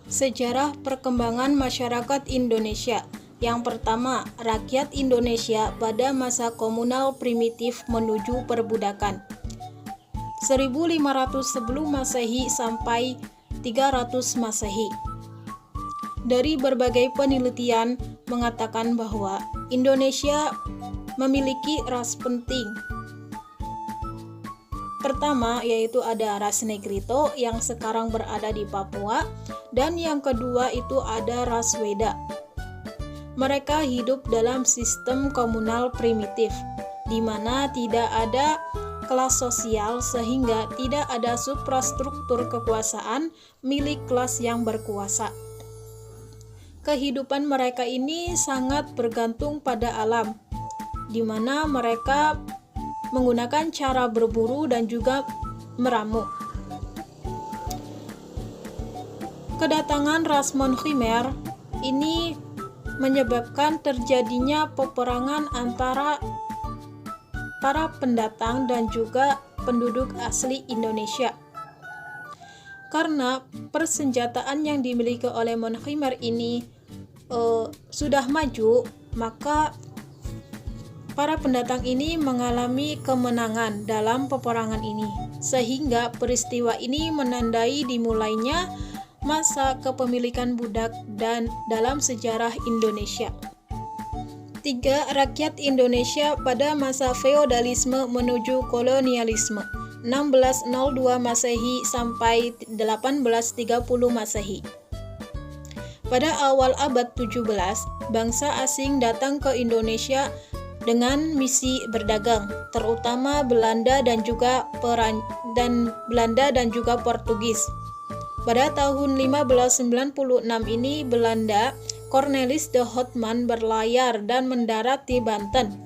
Sejarah perkembangan masyarakat Indonesia. Yang pertama, rakyat Indonesia pada masa komunal primitif menuju perbudakan. 1500 sebelum Masehi sampai 300 Masehi. Dari berbagai penelitian mengatakan bahwa Indonesia memiliki ras penting. Pertama yaitu ada ras Negrito yang sekarang berada di Papua, dan yang kedua itu ada ras Weda. Mereka hidup dalam sistem komunal primitif, di mana tidak ada kelas sosial sehingga tidak ada suprastruktur kekuasaan milik kelas yang berkuasa. Kehidupan mereka ini sangat bergantung pada alam, di mana mereka menggunakan cara berburu dan juga meramu. Kedatangan ras Mon Khmer ini menyebabkan terjadinya peperangan antara para pendatang dan juga penduduk asli Indonesia. Karena persenjataan yang dimiliki oleh Mon Khmer ini sudah maju, maka para pendatang ini mengalami kemenangan dalam peperangan ini, sehingga peristiwa ini menandai dimulainya masa kepemilikan budak dan dalam sejarah Indonesia. 3. Rakyat Indonesia pada masa feodalisme menuju kolonialisme, 1602 Masehi sampai 1830 Masehi. Pada awal abad 17, bangsa asing datang ke Indonesia dengan misi berdagang, terutama Belanda dan juga Portugis. Pada tahun 1596 ini Belanda, Cornelis de Houtman berlayar dan mendarat di Banten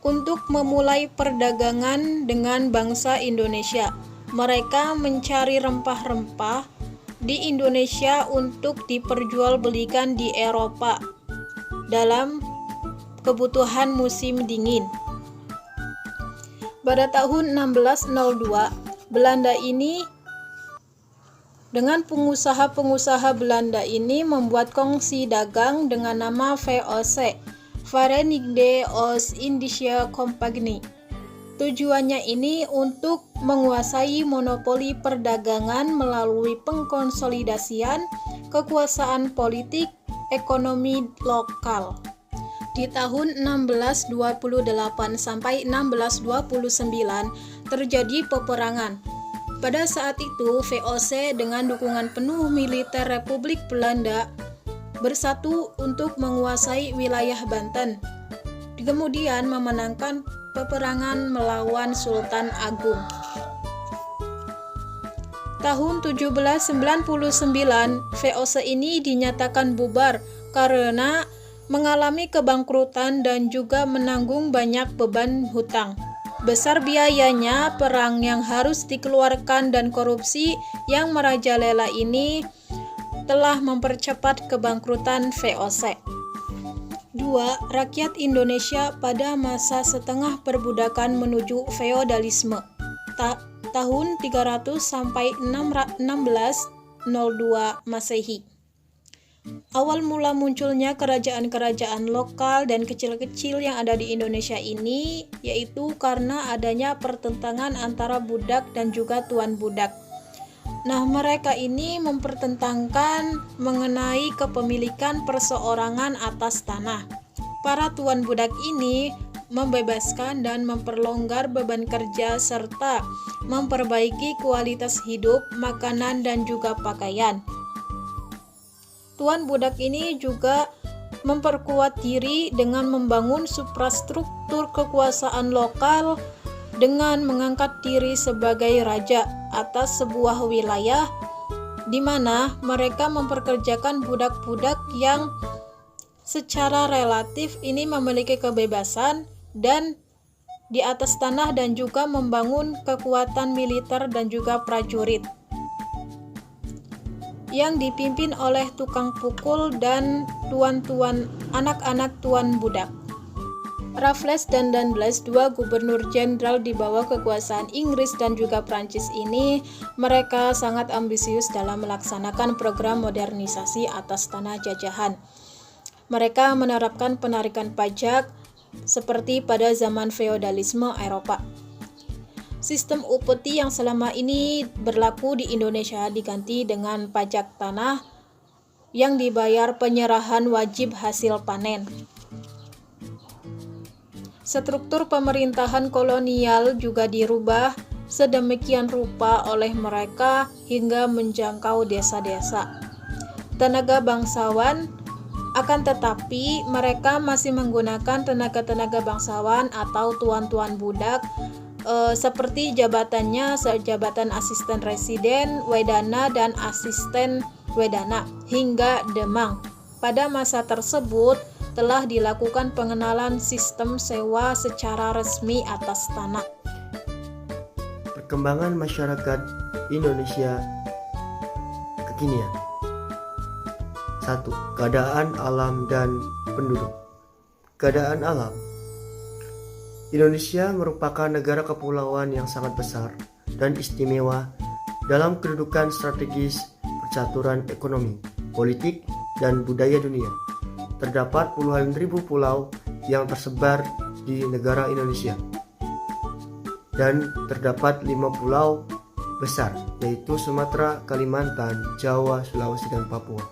untuk memulai perdagangan dengan bangsa Indonesia. Mereka mencari rempah-rempah di Indonesia untuk diperjualbelikan di Eropa dalam kebutuhan musim dingin. Pada tahun 1602, Belanda ini dengan pengusaha-pengusaha Belanda ini membuat kongsi dagang dengan nama VOC, Verenigde Oost-Indische Compagnie. Tujuannya ini untuk menguasai monopoli perdagangan melalui pengkonsolidasian kekuasaan politik ekonomi lokal. Di tahun 1628 sampai 1629 terjadi peperangan. Pada saat itu VOC dengan dukungan penuh militer Republik Belanda bersatu untuk menguasai wilayah Banten. Kemudian memenangkan peperangan melawan Sultan Agung. Tahun 1799 VOC ini dinyatakan bubar karena mengalami kebangkrutan dan juga menanggung banyak beban hutang. Besar biayanya, perang yang harus dikeluarkan dan korupsi yang merajalela ini telah mempercepat kebangkrutan VOC. 2. Rakyat Indonesia pada masa setengah perbudakan menuju feodalisme. Tahun 300 sampai 1602 Masehi. Awal mula munculnya kerajaan-kerajaan lokal dan kecil-kecil yang ada di Indonesia ini yaitu karena adanya pertentangan antara budak dan juga tuan budak. Nah, mereka ini mempertentangkan mengenai kepemilikan perseorangan atas tanah. Para tuan budak ini membebaskan dan memperlonggar beban kerja serta memperbaiki kualitas hidup, makanan dan juga pakaian. Tuan budak ini juga memperkuat diri dengan membangun suprastruktur kekuasaan lokal dengan mengangkat diri sebagai raja atas sebuah wilayah, di mana mereka memperkerjakan budak-budak yang secara relatif ini memiliki kebebasan dan di atas tanah dan juga membangun kekuatan militer dan juga prajurit yang dipimpin oleh tukang pukul dan tuan-tuan anak-anak tuan budak. Raffles dan Danglars, dua gubernur jenderal di bawah kekuasaan Inggris dan juga Prancis ini, mereka sangat ambisius dalam melaksanakan program modernisasi atas tanah jajahan. Mereka menerapkan penarikan pajak seperti pada zaman feodalisme Eropa. Sistem upeti yang selama ini berlaku di Indonesia diganti dengan pajak tanah yang dibayar penyerahan wajib hasil panen. Struktur pemerintahan kolonial juga dirubah sedemikian rupa oleh mereka hingga menjangkau desa-desa. Tenaga bangsawan, akan tetapi mereka masih menggunakan tenaga-tenaga bangsawan atau tuan-tuan budak seperti jabatan asisten residen, wedana, dan asisten wedana hingga demang. Pada masa tersebut telah dilakukan pengenalan sistem sewa secara resmi atas tanah. Perkembangan masyarakat Indonesia kekinian. 1. Keadaan alam dan penduduk. Keadaan alam. Indonesia merupakan negara kepulauan yang sangat besar dan istimewa dalam kedudukan strategis percaturan ekonomi, politik, dan budaya dunia. Terdapat puluhan ribu pulau yang tersebar di negara Indonesia, dan terdapat 5 pulau besar, yaitu Sumatera, Kalimantan, Jawa, Sulawesi, dan Papua.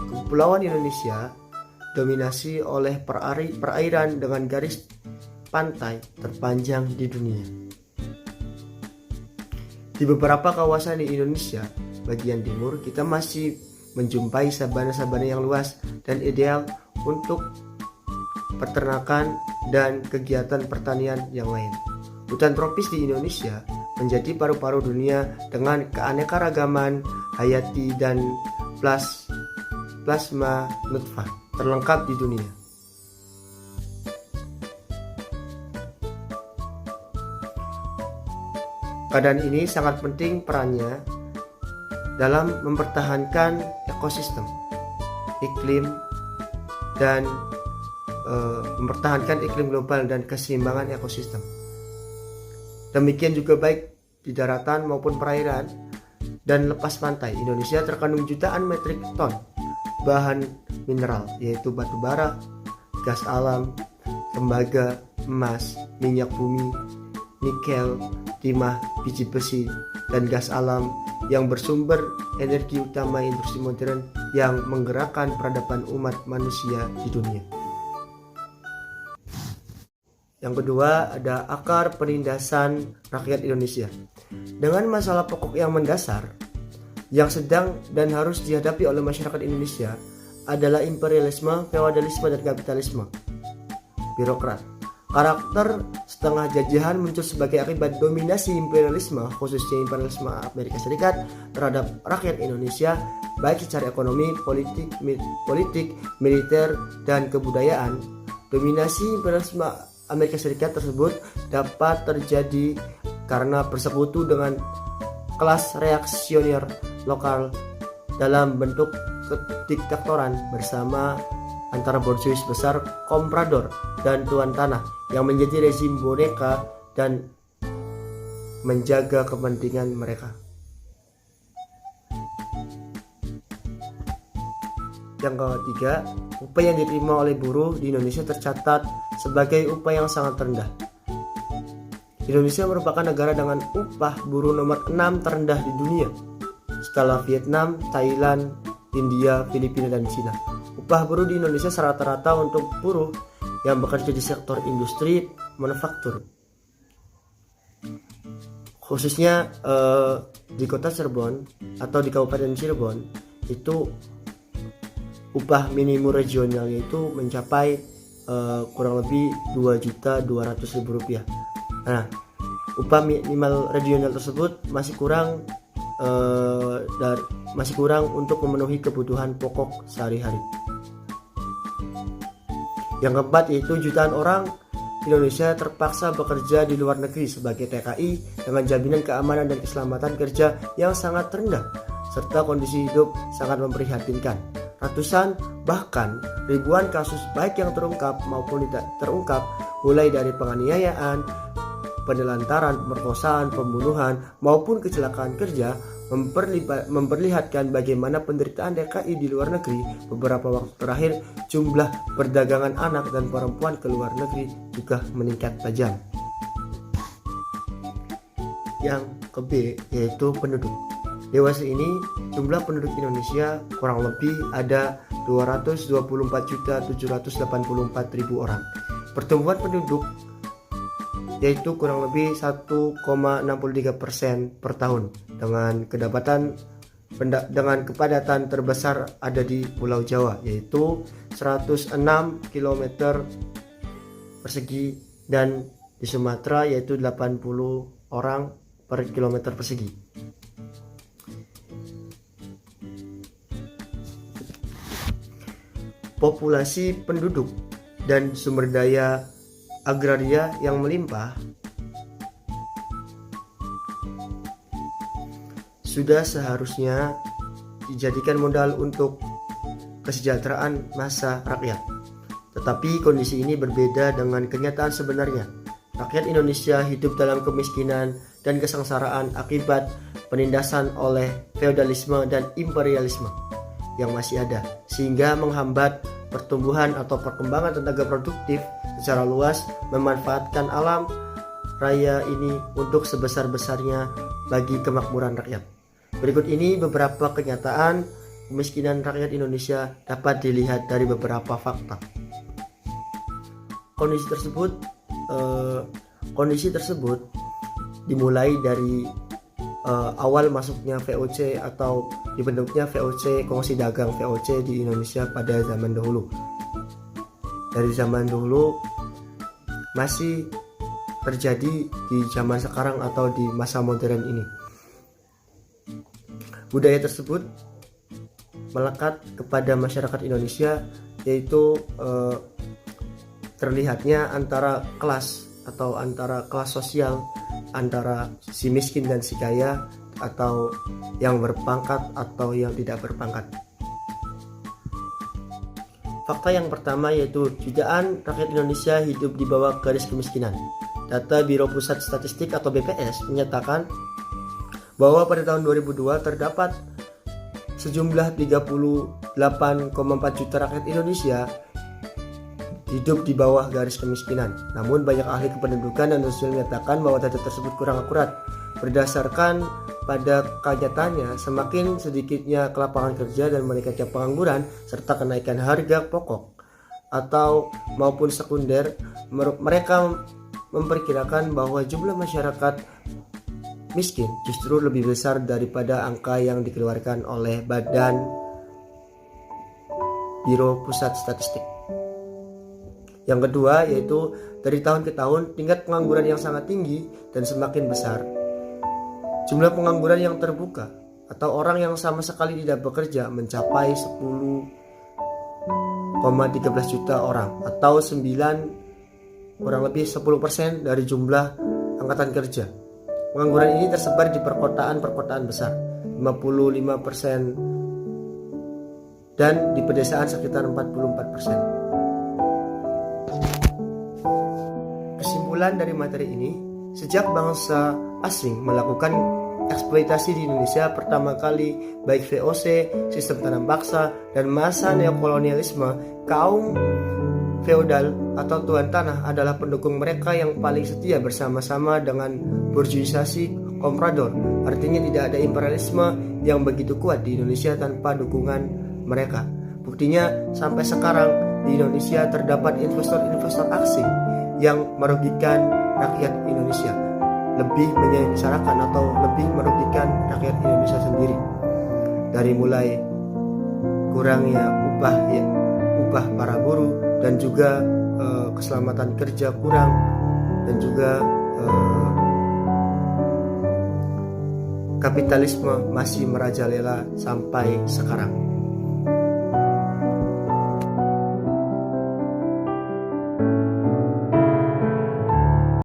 Kepulauan Indonesia dominasi oleh perairan dengan garis pantai terpanjang di dunia. Di beberapa kawasan di Indonesia bagian timur, kita masih menjumpai sabana-sabana yang luas dan ideal untuk peternakan dan kegiatan pertanian yang lain. Hutan tropis di Indonesia menjadi paru-paru dunia dengan keanekaragaman hayati dan plasma nutfah terlengkap di dunia. Keadaan ini sangat penting perannya dalam mempertahankan ekosistem, iklim, dan mempertahankan iklim global dan keseimbangan ekosistem. Demikian juga baik di daratan maupun perairan dan lepas pantai. Indonesia terkandung jutaan metrik ton bahan mineral, yaitu batu bara, gas alam, tembaga, emas, minyak bumi, nikel, timah, biji besi, dan gas alam yang bersumber energi utama industri modern yang menggerakkan peradaban umat manusia di dunia. Yang kedua, ada akar penindasan rakyat Indonesia. Dengan masalah pokok yang mendasar yang sedang dan harus dihadapi oleh masyarakat Indonesia adalah imperialisme, feodalisme, dan kapitalisme birokrat. Karakter setengah jajahan muncul sebagai akibat dominasi imperialisme, khususnya imperialisme Amerika Serikat terhadap rakyat Indonesia, baik secara ekonomi, politik, militer, dan kebudayaan. Dominasi imperialisme Amerika Serikat tersebut dapat terjadi karena bersekutu dengan kelas reaksioner lokal dalam bentuk kediktatoran bersama antara borjuis besar, komprador, dan tuan tanah yang menjadi rezim boneka dan menjaga kepentingan mereka. Yang ketiga, upah yang diterima oleh buruh di Indonesia tercatat sebagai upah yang sangat rendah. Indonesia merupakan negara dengan upah buruh nomor 6 terendah di dunia, setelah Vietnam, Thailand, India, Filipina, dan Cina. Upah buruh di Indonesia rata-rata untuk buruh yang bekerja di sektor industri manufaktur, khususnya di kota Cirebon atau di Kabupaten Cirebon, itu upah minimum regionalnya itu mencapai kurang lebih Rp2.200.000. Nah, upah minimal regional tersebut masih kurang untuk memenuhi kebutuhan pokok sehari-hari. Yang keempat, yaitu jutaan orang Indonesia terpaksa bekerja di luar negeri sebagai TKI dengan jaminan keamanan dan keselamatan kerja yang sangat rendah serta kondisi hidup sangat memprihatinkan. Ratusan bahkan ribuan kasus baik yang terungkap maupun tidak terungkap mulai dari penganiayaan, penelantaran, pemerkosaan, pembunuhan, maupun kecelakaan kerja, memperlihatkan bagaimana penderitaan DKI di luar negeri. Beberapa waktu terakhir, jumlah perdagangan anak dan perempuan ke luar negeri juga meningkat tajam. Yang ke B yaitu penduduk. Dewasa ini jumlah penduduk Indonesia kurang lebih ada 224.784.000 orang. Pertumbuhan penduduk yaitu kurang lebih 1,63% per tahun, dengan kepadatan terbesar ada di Pulau Jawa yaitu 106 km persegi, dan di Sumatera yaitu 80 orang per kilometer persegi. Populasi penduduk dan sumber daya agraria yang melimpah sudah seharusnya dijadikan modal untuk kesejahteraan massa rakyat. Tetapi kondisi ini berbeda dengan kenyataan sebenarnya. Rakyat Indonesia hidup dalam kemiskinan dan kesengsaraan akibat penindasan oleh feodalisme dan imperialisme yang masih ada, sehingga menghambat pertumbuhan atau perkembangan tenaga produktif secara luas, memanfaatkan alam raya ini untuk sebesar-besarnya bagi kemakmuran rakyat. Berikut ini beberapa kenyataan kemiskinan rakyat Indonesia dapat dilihat dari beberapa fakta. Kondisi tersebut dimulai dari awal masuknya VOC atau dibentuknya VOC, Kongsi Dagang VOC di Indonesia pada zaman dahulu. Dari zaman dahulu masih terjadi di zaman sekarang atau di masa modern ini. Budaya tersebut melekat kepada masyarakat Indonesia, yaitu terlihatnya antara kelas atau antara kelas sosial, antara si miskin dan si kaya, atau yang berpangkat atau yang tidak berpangkat. Fakta yang pertama yaitu jutaan rakyat Indonesia hidup di bawah garis kemiskinan. Data Biro Pusat Statistik atau BPS menyatakan bahwa pada tahun 2002 terdapat sejumlah 38,4 juta rakyat Indonesia hidup di bawah garis kemiskinan. Namun banyak ahli kependudukan dan sosial menyatakan bahwa data tersebut kurang akurat. Berdasarkan pada kenyataannya, semakin sedikitnya kelapangan kerja dan meningkatnya pengangguran serta kenaikan harga pokok atau maupun sekunder, mereka memperkirakan bahwa jumlah masyarakat miskin justru lebih besar daripada angka yang dikeluarkan oleh Badan Biro Pusat Statistik. Yang kedua yaitu dari tahun ke tahun tingkat pengangguran yang sangat tinggi dan semakin besar. Jumlah pengangguran yang terbuka atau orang yang sama sekali tidak bekerja mencapai 10,13 juta orang atau kurang lebih 10% dari jumlah angkatan kerja. Pengangguran ini tersebar di perkotaan besar 55% dan di pedesaan sekitar 44%. Kesimpulan dari materi ini, sejak bangsa asing melakukan eksploitasi di Indonesia pertama kali, baik VOC, sistem tanam paksa, dan masa neokolonialisme, kaum feodal atau tuan tanah adalah pendukung mereka yang paling setia bersama-sama dengan bourgeoisie komprador. Artinya tidak ada imperialisme yang begitu kuat di Indonesia tanpa dukungan mereka. Buktinya sampai sekarang di Indonesia terdapat investor-investor asing yang merugikan rakyat Indonesia, lebih menyengsarakan atau lebih merugikan rakyat Indonesia sendiri. Dari mulai kurangnya upah para buruh dan juga keselamatan kerja kurang, dan juga kapitalisme masih merajalela sampai sekarang.